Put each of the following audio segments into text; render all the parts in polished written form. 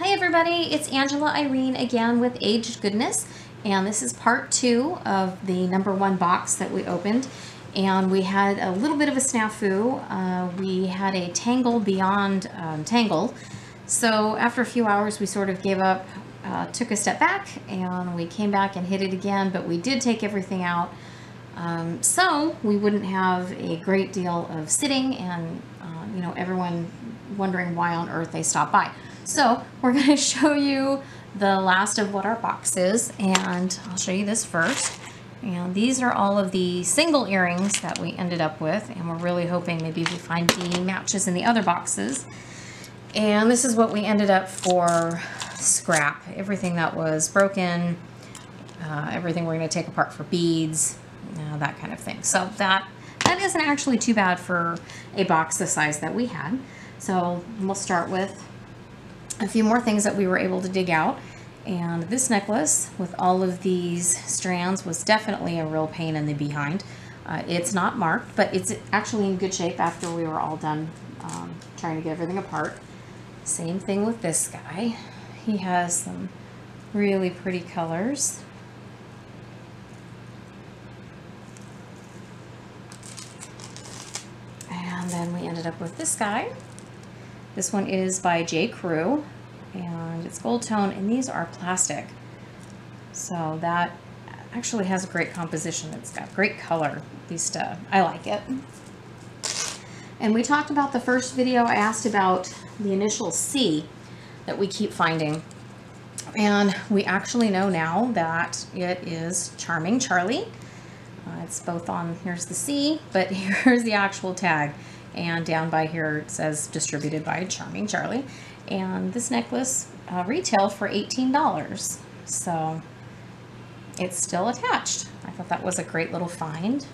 Hi everybody, it's Angela Irene again with Aged Goodness, and this is part 2 of the #1 box that we opened. And we had a little bit of a snafu. We had a tangle beyond tangle. So after a few hours we sort of gave up, took a step back, and we came back and hit it again, but we did take everything out. So we wouldn't have a great deal of sitting and you know, everyone wondering why on earth they stopped by. So we're going to show you the last of what our box is, and I'll show you this first. And these are all of the single earrings that we ended up with, and we're really hoping maybe we find the matches in the other boxes. And this is what we ended up for scrap. Everything that was broken, everything we're going to take apart for beads, that kind of thing. So that isn't actually too bad for a box the size that we had. So we'll start with a few more things that we were able to dig out. And this necklace with all of these strands was definitely a real pain in the behind. It's not marked, but it's actually in good shape after we were all done trying to get everything apart. Same thing with this guy. He has some really pretty colors. And then we ended up with this guy. This one is by J. Crew, and it's gold tone, and these are plastic. So that actually has a great composition. It's got great color. At least I like it. And we talked about the first video. I asked about the initial C that we keep finding. And we actually know now that it is Charming Charlie. It's both on, here's the C, but here's the actual tag. And down by here it says distributed by Charming Charlie. And this necklace retailed for $18. So it's still attached. I thought that was a great little find.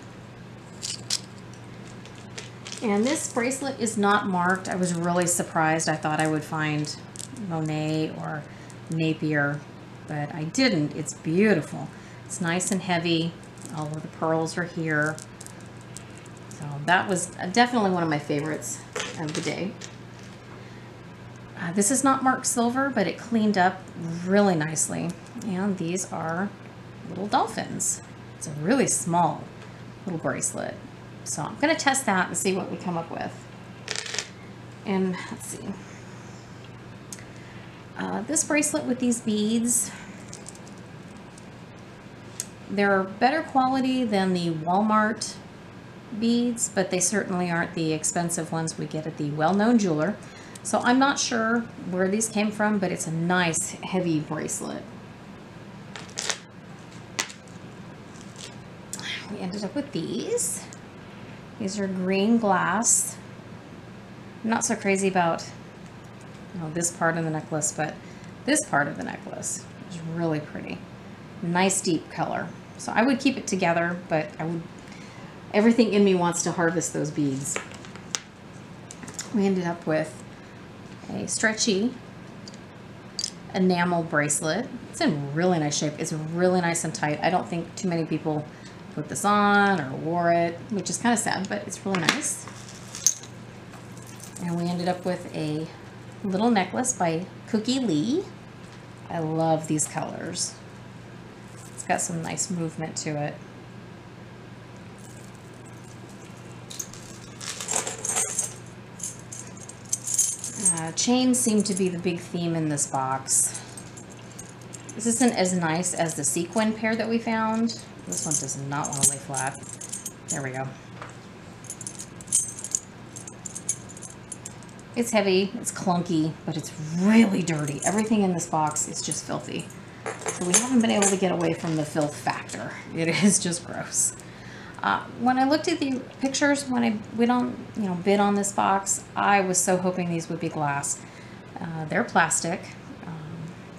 And this bracelet is not marked. I was really surprised. I thought I would find Monet or Napier, but I didn't. It's beautiful. It's nice and heavy. All of the pearls are here. So that was definitely one of my favorites of the day. This is not marked silver, but it cleaned up really nicely. And these are little dolphins. It's a really small little bracelet. So I'm going to test that and see what we come up with. And let's see. This bracelet with these beads, they're better quality than the Walmart beads, but they certainly aren't the expensive ones we get at the well-known jeweler. So I'm not sure where these came from, but it's a nice heavy bracelet. We ended up with these. These are green glass. I'm not so crazy about this part of the necklace, but this part of the necklace is really pretty. Nice deep color. So I would keep it together, but everything in me wants to harvest those beads. We ended up with a stretchy enamel bracelet. It's in really nice shape. It's really nice and tight. I don't think too many people put this on or wore it, which is kind of sad, but it's really nice. And we ended up with a little necklace by Cookie Lee. I love these colors. It's got some nice movement to it. Chains seem to be the big theme in this box. This isn't as nice as the sequin pair that we found. This one does not want to lay flat. There we go. It's heavy, it's clunky, but it's really dirty. Everything in this box is just filthy. So we haven't been able to get away from the filth factor. It is just gross. When I looked at the pictures, when I went on, bid on this box, I was so hoping these would be glass. They're plastic,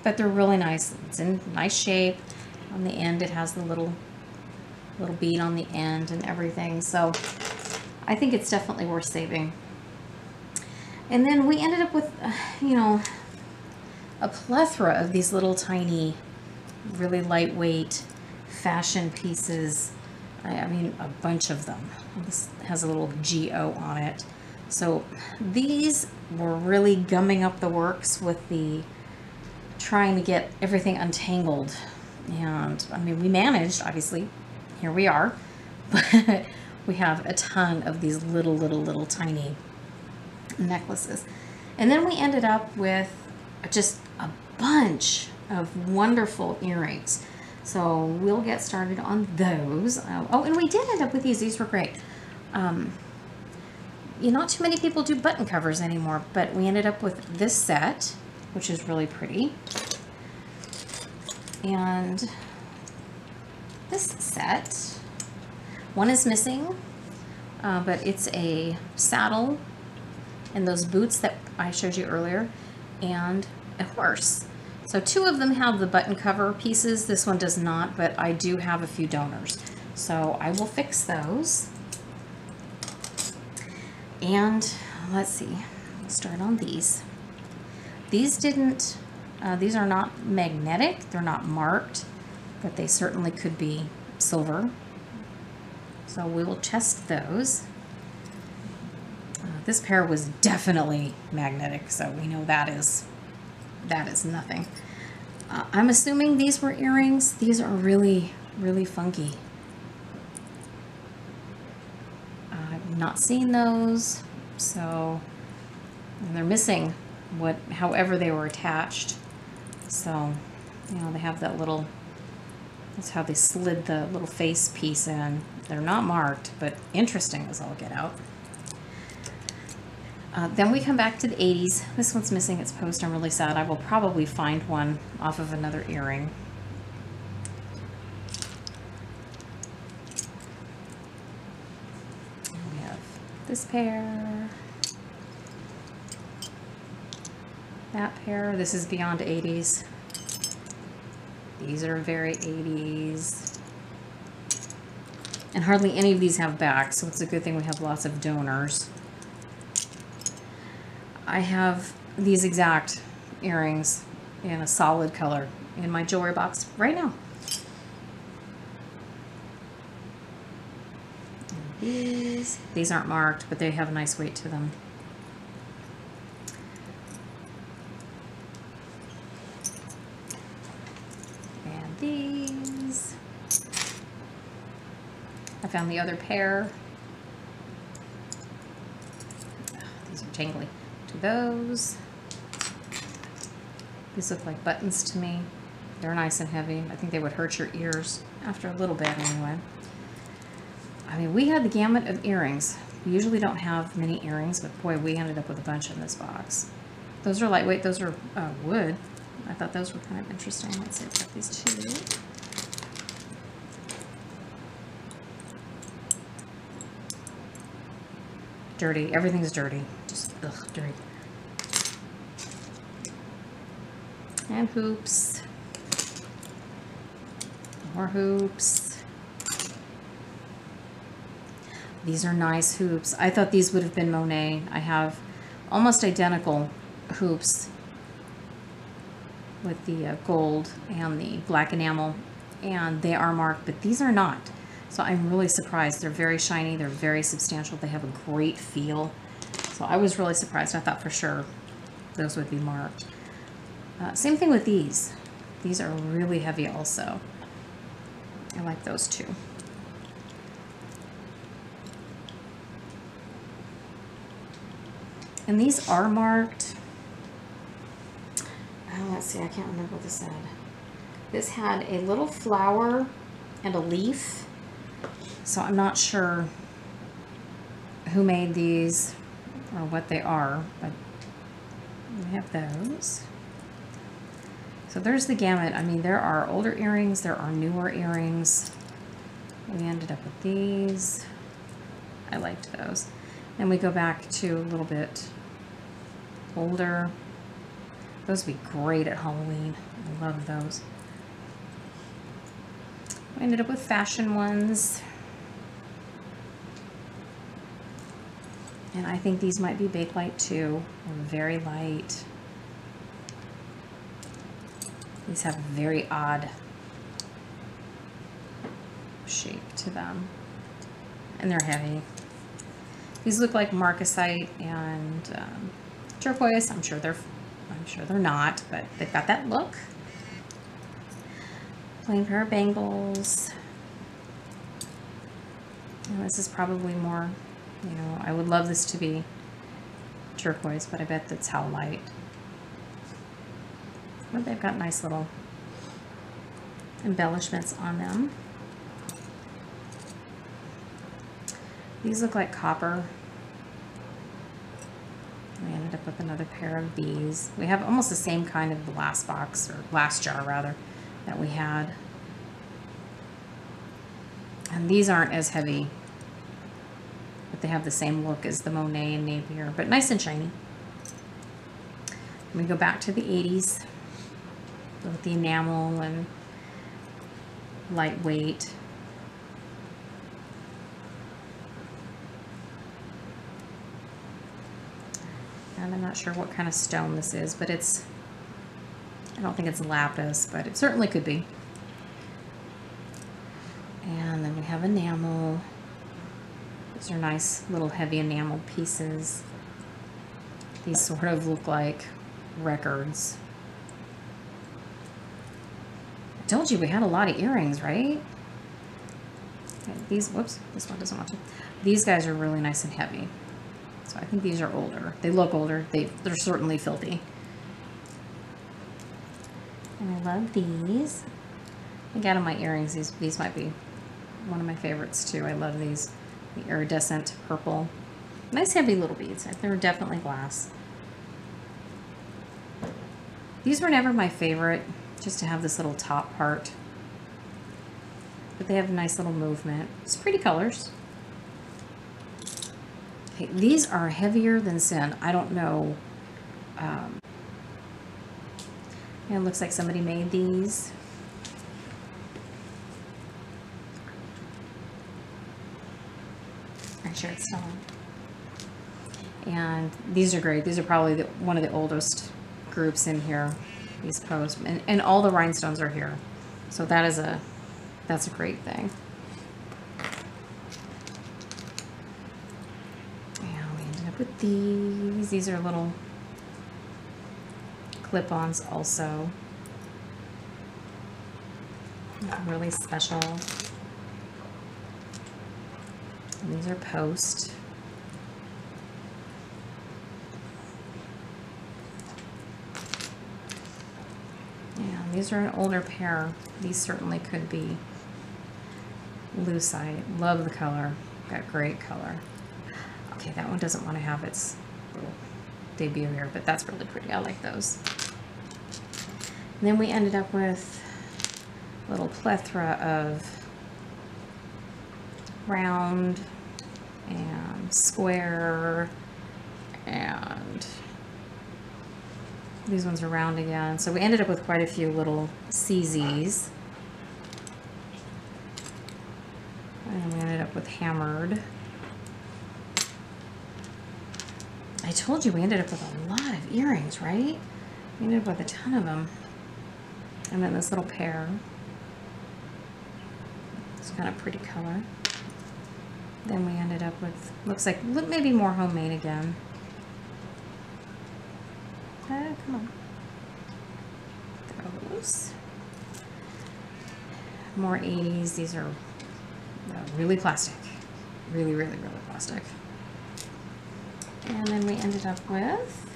but they're really nice. It's in nice shape. On the end, it has the little bead on the end and everything. So I think it's definitely worth saving. And then we ended up with, a plethora of these little tiny, really lightweight fashion pieces. I mean, a bunch of them. This has a little GO on it. So these were really gumming up the works with the trying to get everything untangled. And I mean, we managed, obviously. Here we are. But we have a ton of these little tiny necklaces. And then we ended up with just a bunch of wonderful earrings. So we'll get started on those. Oh, and we did end up with these. These were great. Not too many people do button covers anymore, but we ended up with this set, which is really pretty. And this set, one is missing, but it's a saddle and those boots that I showed you earlier, and a horse. So two of them have the button cover pieces. This one does not, but I do have a few donors. So I will fix those. And let's see, let's start on these. These didn't, these are not magnetic, they're not marked, but they certainly could be silver. So we will test those. This pair was definitely magnetic, so we know that is nothing. I'm assuming these were earrings. These are really funky. I've not seen those, so and they're missing however they were attached. So, they have that little, that's how they slid the little face piece in. They're not marked, but interesting as all get out. Then we come back to the 80s. This one's missing its post. I'm really sad. I will probably find one off of another earring. We have this pair. That pair. This is beyond 80s. These are very 80s. And hardly any of these have backs, so it's a good thing we have lots of donors. I have these exact earrings in a solid color in my jewelry box right now. And these aren't marked, but they have a nice weight to them. And these. I found the other pair. These are jangly. Those. These look like buttons to me. They're nice and heavy. I think they would hurt your ears after a little bit anyway. I mean, we had the gamut of earrings. We usually don't have many earrings, but boy, we ended up with a bunch in this box. Those are lightweight. Those are wood. I thought those were kind of interesting. Let's see, I've got these two. Dirty. Everything's dirty. Just dirty. And hoops. More hoops. These are nice hoops. I thought these would have been Monet. I have almost identical hoops with the gold and the black enamel, and they are marked, but these are not. So I'm really surprised. They're very shiny. They're very substantial. They have a great feel. So I was really surprised. I thought for sure those would be marked. Same thing with these. These are really heavy also. I like those too. And these are marked. Oh, let's see. I can't remember what this said. This had a little flower and a leaf. So I'm not sure who made these or what they are, but we have those. So there's the gamut. I mean, there are older earrings, there are newer earrings. We ended up with these. I liked those. Then we go back to a little bit older. Those would be great at Halloween. I love those. We ended up with fashion ones. And I think these might be Bakelite too. They're very light. These have a very odd shape to them. And they're heavy. These look like marcasite and turquoise. I'm sure they're I'm sure they're not, but they've got that look. Plain pair of bangles. And this is probably more, you know, I would love this to be turquoise, but I bet that's how light. But they've got nice little embellishments on them. These look like copper. We ended up with another pair of these. We have almost the same kind of glass box, or glass jar rather, that we had. And these aren't as heavy, but they have the same look as the Monet and Napier, but nice and shiny. And we go back to the 80s with the enamel and lightweight. And I'm not sure what kind of stone this is, but it's, I don't think it's lapis, but it certainly could be. And then we have enamel. These are nice little heavy enamel pieces. These sort of look like records. I told you we had a lot of earrings, right? Okay, these, whoops, this one doesn't want to. These guys are really nice and heavy. So I think these are older. They look older. They're certainly filthy. And I love these. I think out of my earrings, these might be one of my favorites too. I love these. The iridescent purple. Nice heavy little beads. They're definitely glass. These were never my favorite, just to have this little top part. But they have a nice little movement. It's pretty colors. Okay, these are heavier than sin. I don't know. It looks like somebody made these. I'm sure it's still on. And these are great. These are probably one of the oldest groups in here. These posts, and all the rhinestones are here. So that's a great thing. And we ended up with these. These are little clip-ons also. Really special. And these are post. And these are an older pair. These certainly could be lucite. Love the color. Got great color. Okay, that one doesn't want to have its little debut here, but that's really pretty. I like those. And then we ended up with a little plethora of round and square, and these ones are round again. So we ended up with quite a few little CZs. And we ended up with hammered. I told you we ended up with a lot of earrings, right? We ended up with a ton of them. And then this little pair. It's kind of pretty color. Then we ended up with, looks like maybe more homemade again. Come on. Those. More 80s. These are really plastic. Really, really, really plastic. And then we ended up with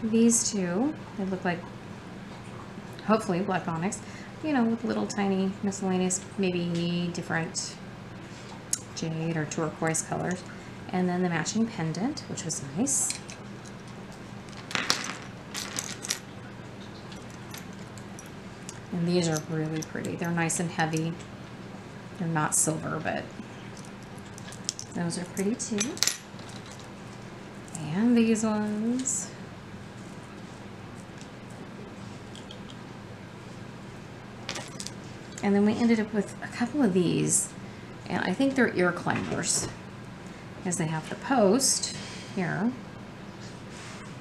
these two. They look like, hopefully, black onyx. You know, with little tiny miscellaneous, maybe different jade or turquoise colors. And then the matching pendant, which was nice. And these are really pretty. They're nice and heavy. They're not silver, but those are pretty too. And these ones. And then we ended up with a couple of these, and I think they're ear climbers, because they have the post here,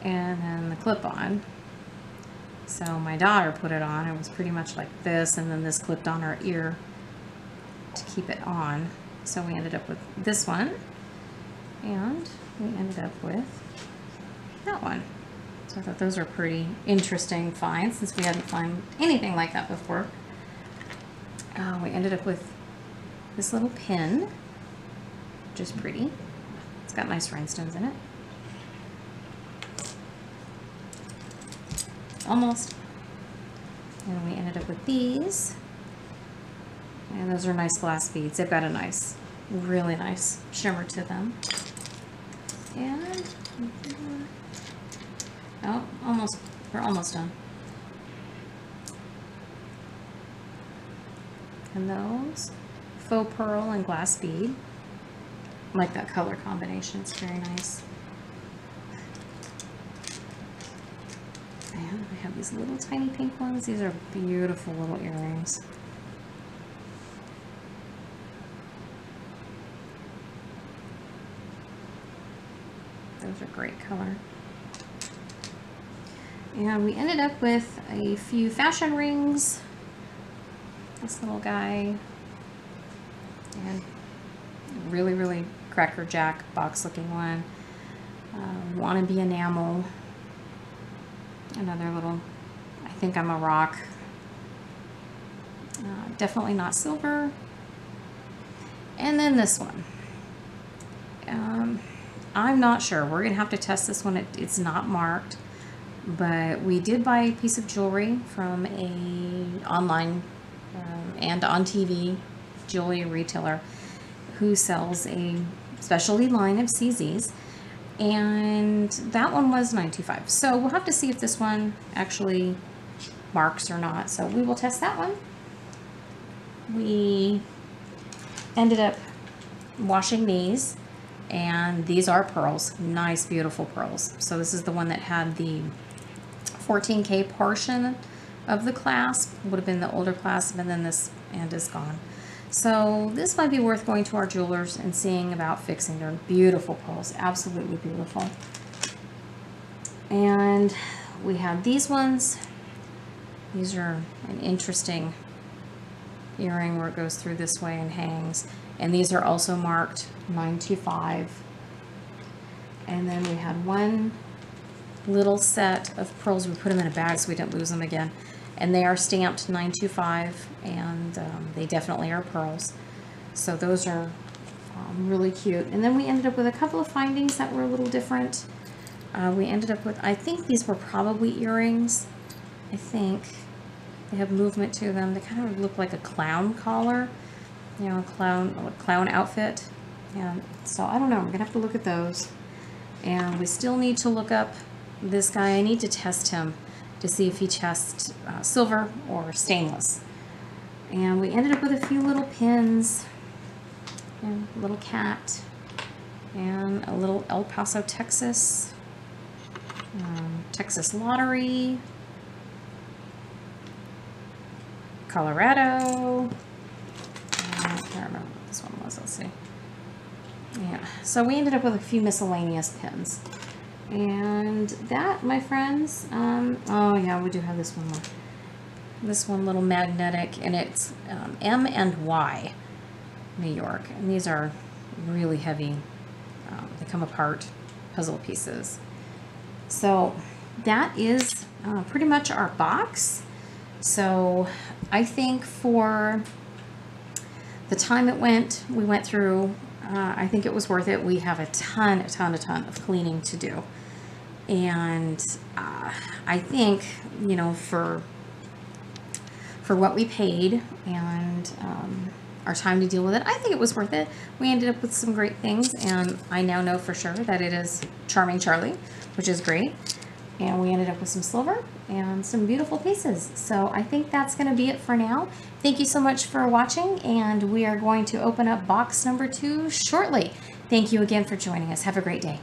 and then the clip-on. So my daughter put it on. It was pretty much like this, and then this clipped on her ear to keep it on. So we ended up with this one, and we ended up with that one. So I thought those are pretty interesting finds since we hadn't found anything like that before. We ended up with this little pin, which is pretty. It's got nice rhinestones in it. Almost. And we ended up with these. And those are nice glass beads. They've got a nice, really nice shimmer to them. And, oh, almost, we're almost done. And those, faux pearl and glass bead. I like that color combination, it's very nice. And we have these little tiny pink ones. These are beautiful little earrings. Those are great color. And we ended up with a few fashion rings. This little guy. And really, really Cracker Jack box looking one. Wannabe enamel. Another little, I think I'm a rock. Definitely not silver. And then this one. I'm not sure. We're going to have to test this one. It's not marked. But we did buy a piece of jewelry from a online and on TV jewelry retailer who sells a specialty line of CZs. And that one was $9.25. So we'll have to see if this one actually marks or not. So we will test that one. We ended up washing these, and these are pearls. Nice, beautiful pearls. So this is the one that had the 14K portion of the clasp. Would have been the older clasp, and then this end is gone. So this might be worth going to our jewelers and seeing about fixing. They're beautiful pearls, absolutely beautiful. And we have these ones. These are an interesting earring where it goes through this way and hangs. And these are also marked $9.25. And then we had one little set of pearls. We put them in a bag so we didn't lose them again. And they are stamped $9.25, and they definitely are pearls. So those are really cute. And then we ended up with a couple of findings that were a little different. We ended up with, I think these were probably earrings. I think they have movement to them. They kind of look like a clown collar, you know, a clown outfit. And so I don't know. We're gonna have to look at those. And we still need to look up this guy. I need to test him to see if he tests silver or stainless. And we ended up with a few little pins, and a little cat, and a little El Paso, Texas, Texas Lottery, Colorado. I can't remember what this one was. Let's see. Yeah, so we ended up with a few miscellaneous pins. And that, my friends, oh yeah, we do have this one more. This one little magnetic, and it's M and Y, New York. And these are really heavy. They come apart, puzzle pieces. So that is pretty much our box. So I think for the time we went through, I think it was worth it. We have a ton of cleaning to do. And I think, you know, for what we paid and our time to deal with it, I think it was worth it. We ended up with some great things, and I now know for sure that it is Charming Charlie, which is great. And we ended up with some silver and some beautiful pieces. So I think that's going to be it for now. Thank you so much for watching, and we are going to open up box number 2 shortly. Thank you again for joining us. Have a great day.